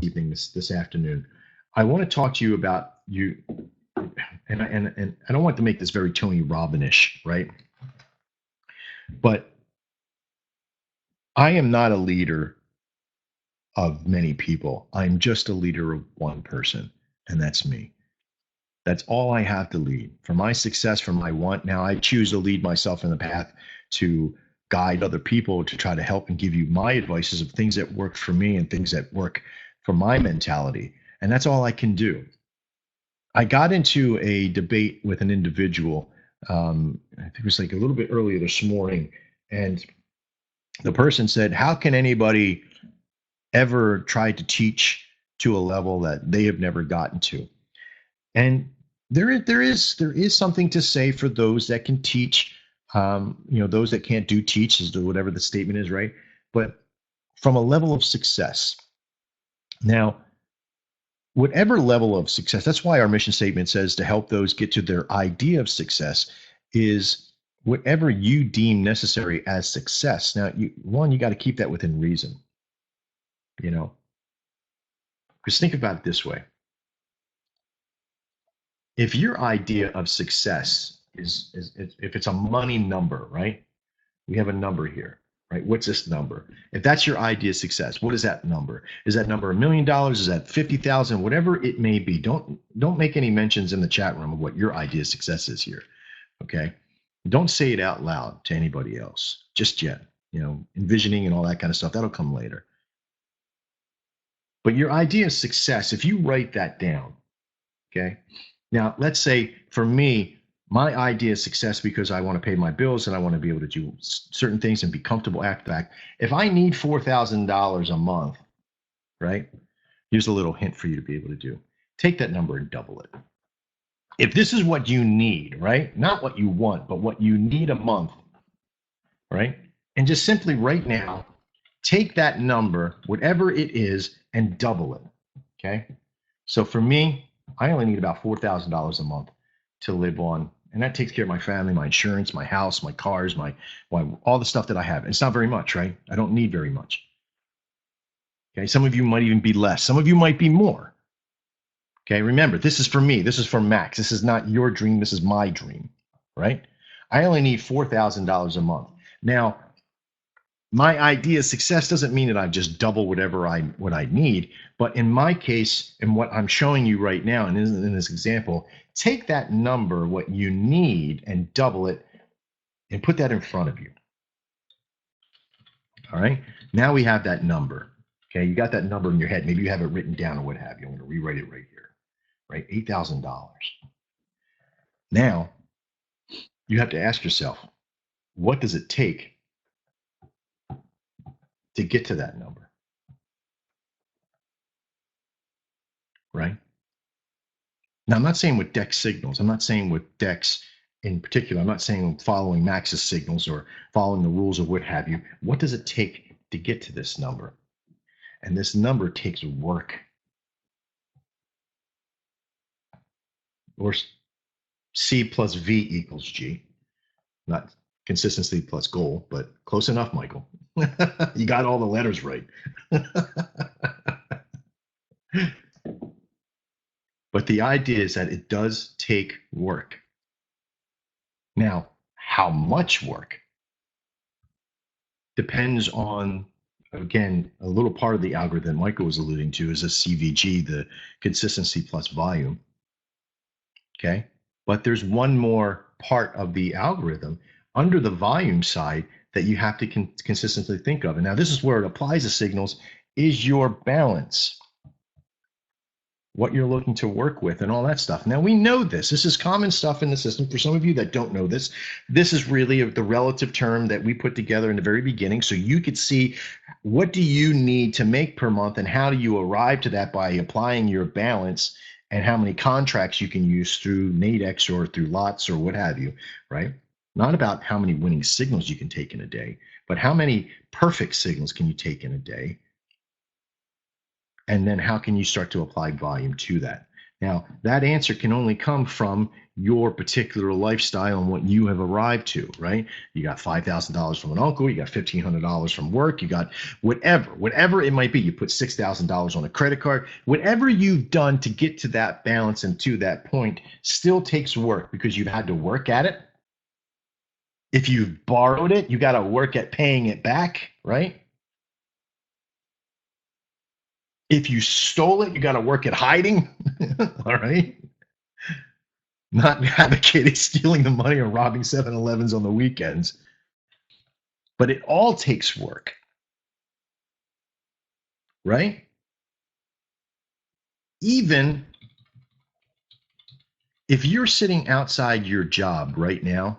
evening, this afternoon. I want to talk to you about you, and I don't want to make this very Tony Robbins-ish, right? But I am not a leader of many people. I'm just a leader of one person, and that's me. That's all I have to lead for my success, for my want. Now I choose to lead myself in the path to guide other people to try to help and give you my advices of things that work for me and things that work for my mentality. And that's all I can do. I got into a debate with an individual. I think it was like a little bit earlier this morning. And the person said, how can anybody ever try to teach to a level that they have never gotten to? And there is something to say for those that can teach, those that can't do teach, is whatever the statement is, right? But from a level of success. Now, whatever level of success, that's why our mission statement says to help those get to their idea of success is whatever you deem necessary as success. Now, you got to keep that within reason, because think about it this way. If your idea of success is if it's a money number, right? We have a number here, right? What's this number? If that's your idea of success, what is that number? Is that number $1 million? Is that 50,000? Whatever it may be. Don't make any mentions in the chat room of what your idea of success is here. Okay? Don't say it out loud to anybody else just yet. Envisioning and all that kind of stuff, that'll come later. But your idea of success, if you write that down, okay? Now, let's say for me, my idea of success, because I want to pay my bills and I want to be able to do certain things and be comfortable after that. If I need $4,000 a month, right? Here's a little hint for you to be able to do. Take that number and double it. If this is what you need, right? Not what you want, but what you need a month, right? And just simply right now, take that number, whatever it is, and double it, okay? So for me, I only need about $4,000 a month to live on. And that takes care of my family, my insurance, my house, my cars, my all the stuff that I have. And it's not very much, right? I don't need very much. Okay. Some of you might even be less. Some of you might be more. Okay. Remember, this is for me. This is for Max. This is not your dream. This is my dream, right? I only need $4,000 a month. Now, my idea of success doesn't mean that I just double what I need, but in my case, and what I'm showing you right now, and in this example, take that number, what you need, and double it, and put that in front of you. All right. Now we have that number. Okay, you got that number in your head. Maybe you have it written down or what have you. I'm going to rewrite it right here. Right, $8,000. Now you have to ask yourself, what does it take to get to that number, right? Now, I'm not saying with DEX signals. I'm not saying with DEX in particular. I'm not saying following Max's signals or following the rules or what have you. What does it take to get to this number? And this number takes work. Or C plus V equals G. Not consistency plus goal, but close enough, Michael. You got all the letters right. But the idea is that it does take work. Now, how much work depends on, again, a little part of the algorithm Michael was alluding to is a CVG, the consistency plus volume. Okay. But there's one more part of the algorithm under the volume side that you have to consistently think of. And now this is where it applies to signals, is your balance, what you're looking to work with and all that stuff. Now we know this. This is common stuff in the system. For some of you that don't know this, this is really the relative term that we put together in the very beginning. So you could see what do you need to make per month and how do you arrive to that by applying your balance and how many contracts you can use through Nadex or through lots or what have you, right? Not about how many winning signals you can take in a day, but how many perfect signals can you take in a day? And then how can you start to apply volume to that? Now, that answer can only come from your particular lifestyle and what you have arrived to, right? You got $5,000 from an uncle, you got $1,500 from work, you got whatever it might be. You put $6,000 on a credit card. Whatever you've done to get to that balance and to that point still takes work because you've had to work at it. If you've borrowed it, you got to work at paying it back, right? If you stole it, you got to work at hiding. All right. Not advocating stealing the money or robbing 7-Elevens on the weekends, but it all takes work, right? Even if you're sitting outside your job right now,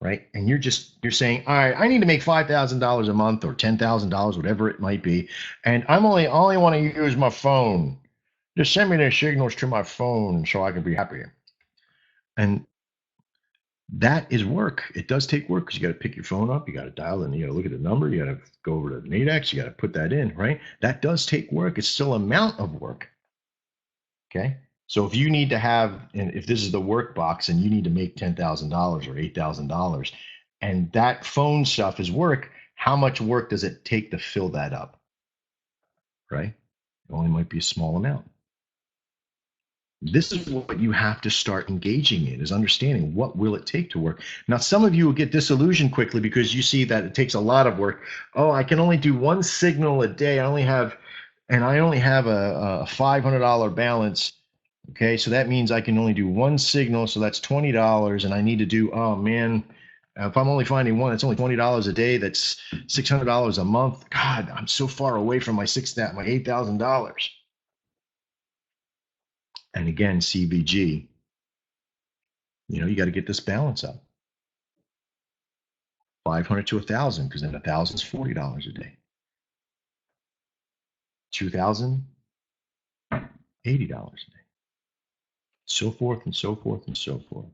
right, and you're saying, all right, I need to make $5,000 a month or $10,000, whatever it might be, and I only want to use my phone. Just send me the signals to my phone so I can be happy. And that is work. It does take work because you got to pick your phone up, you got to dial in, you got to look at the number, you got to go over to Nadex, you got to put that in, right? That does take work. It's still amount of work. Okay. So if you need to have, and if this is the work box and you need to make $10,000 or $8,000, and that phone stuff is work, how much work does it take to fill that up? Right? It only might be a small amount. This is what you have to start engaging in, is understanding what will it take to work. Now, some of you will get disillusioned quickly because you see that it takes a lot of work. Oh, I can only do one signal a day. I only have a $500 balance. Okay, so that means I can only do one signal, so that's $20, and I need to do, oh man, if I'm only finding one, it's only $20 a day. That's $600 a month. God, I'm so far away from my $8,000. And again, CVG, you got to get this balance up. 500 to 1,000, because then 1,000 is $40 a day. 2,000, $80 a day. So forth and so forth and so forth.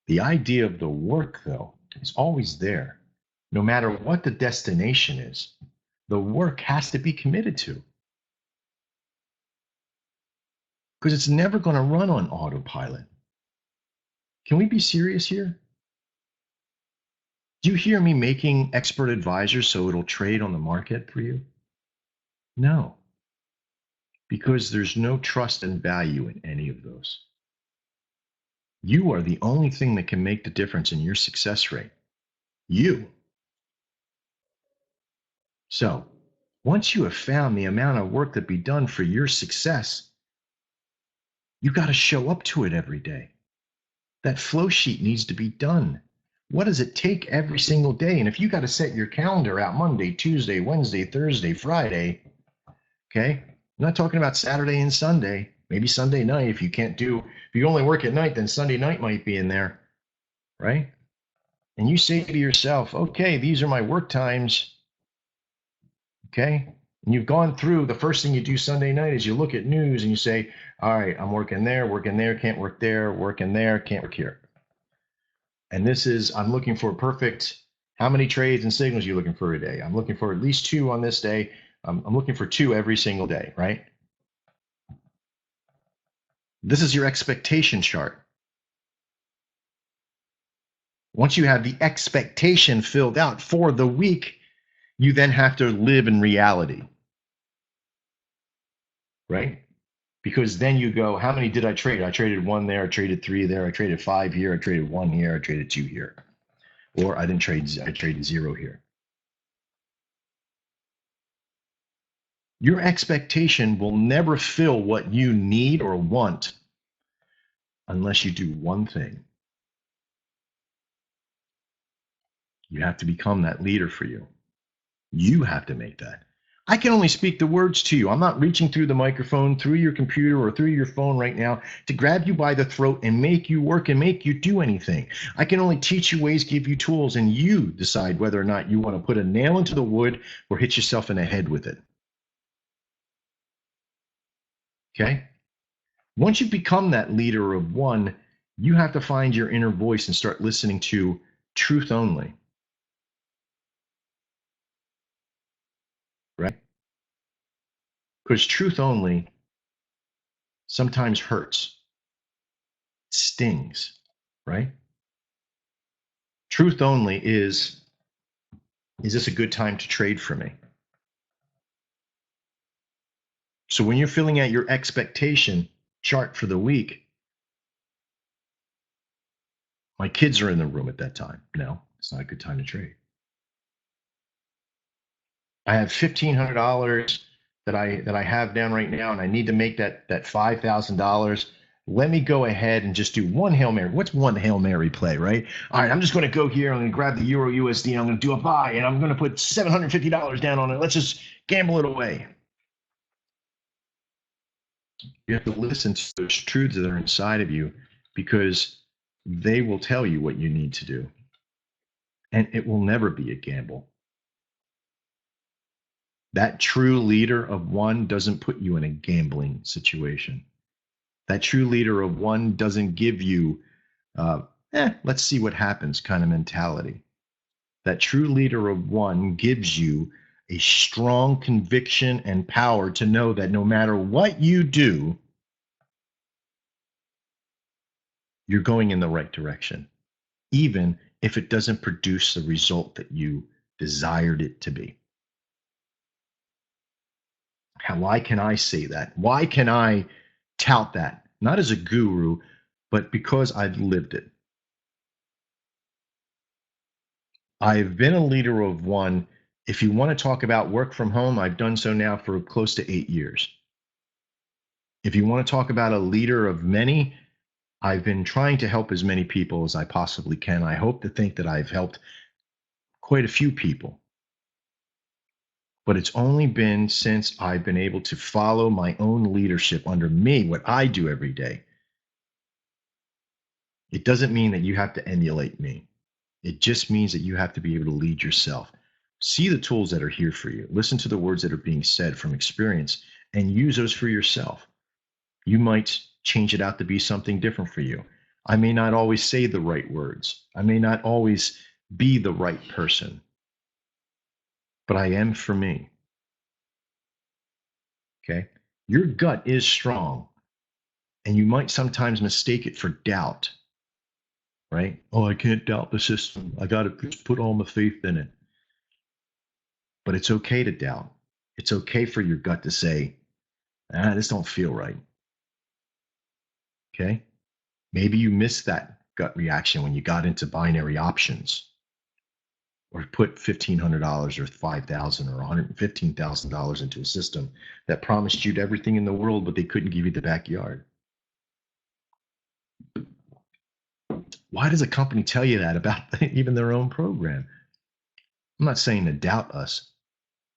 The idea of the work, though, is always there. No matter what the destination is, the work has to be committed to. Because it's never going to run on autopilot. Can we be serious here? Do you hear me making expert advisors so it'll trade on the market for you? No, because there's no trust and value in any of those. You are the only thing that can make the difference in your success rate. You. So, once you have found the amount of work that be done for your success, you got to show up to it every day. That flow sheet needs to be done. What does it take every single day? And if you got to set your calendar out Monday, Tuesday, Wednesday, Thursday, Friday, okay? I'm not talking about Saturday and Sunday. Maybe Sunday night if you only work at night, then Sunday night might be in there, right? And you say to yourself, okay, these are my work times, okay? And you've gone through, the first thing you do Sunday night is you look at news and you say, all right, I'm working there, can't work there, working there, can't work here. And I'm looking for perfect, how many trades and signals are you looking for a day? I'm looking for at least 2 on this day. I'm looking for 2 every single day, right? This is your expectation chart. Once you have the expectation filled out for the week, you then have to live in reality, right? Because then you go, how many did I trade? I traded 1 there, I traded 3 there, I traded 5 here, I traded 1 here, I traded 2 here. Or I traded 0 here. Your expectation will never fill what you need or want unless you do one thing. You have to become that leader for you. You have to make that. I can only speak the words to you. I'm not reaching through the microphone, through your computer, or through your phone right now to grab you by the throat and make you work and make you do anything. I can only teach you ways, give you tools, and you decide whether or not you want to put a nail into the wood or hit yourself in the head with it. Okay? Once you become that leader of one, you have to find your inner voice and start listening to truth only. Right? Because truth only sometimes hurts, stings, right? Truth only is this a good time to trade for me? So when you're filling out your expectation chart for the week, my kids are in the room at that time. No, it's not a good time to trade. I have $1,500 that I have down right now, and I need to make that $5,000. Let me go ahead and just do one Hail Mary. What's one Hail Mary play, right? All right, I'm just going to go here. I'm going to grab the Euro USD. I'm going to do a buy, and I'm going to put $750 down on it. Let's just gamble it away. You have to listen to those truths that are inside of you because they will tell you what you need to do. And it will never be a gamble. That true leader of one doesn't put you in a gambling situation. That true leader of one doesn't give you, let's see what happens kind of mentality. That true leader of one gives you a strong conviction and power to know that no matter what you do, you're going in the right direction, even if it doesn't produce the result that you desired it to be. Why can I say that? Why can I tout that? Not as a guru, but because I've lived it. I've been a leader of one. If you want to talk about work from home, I've done so now for close to 8 years. If you want to talk about a leader of many, I've been trying to help as many people as I possibly can. I hope to think that I've helped quite a few people. But it's only been since I've been able to follow my own leadership under me, what I do every day. It doesn't mean that you have to emulate me. It just means that you have to be able to lead yourself. See the tools that are here for you. Listen to the words that are being said from experience and use those for yourself. You might change it out to be something different for you. I may not always say the right words. I may not always be the right person, but I am for me. Okay. Your gut is strong, and you might sometimes mistake it for doubt, right? Oh, I can't doubt the system. I got to put all my faith in it. But it's okay to doubt. It's okay for your gut to say, this don't feel right. Okay. Maybe you missed that gut reaction when you got into binary options or put $1,500 or $5,000 or $115,000 into a system that promised you everything in the world, but they couldn't give you the backyard. Why does a company tell you that about even their own program? I'm not saying to doubt us,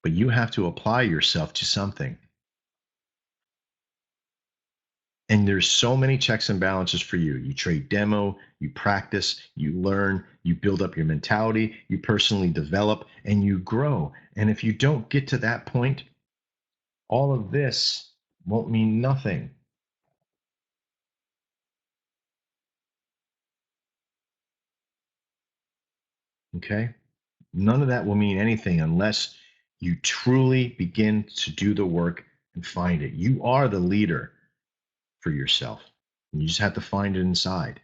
but you have to apply yourself to something. And there's so many checks and balances for you. You trade demo, you practice, you learn, you build up your mentality, you personally develop, and you grow. And if you don't get to that point, all of this won't mean nothing. Okay? None of that will mean anything unless you truly begin to do the work and find it. You are the leader for yourself. And you just have to find it inside.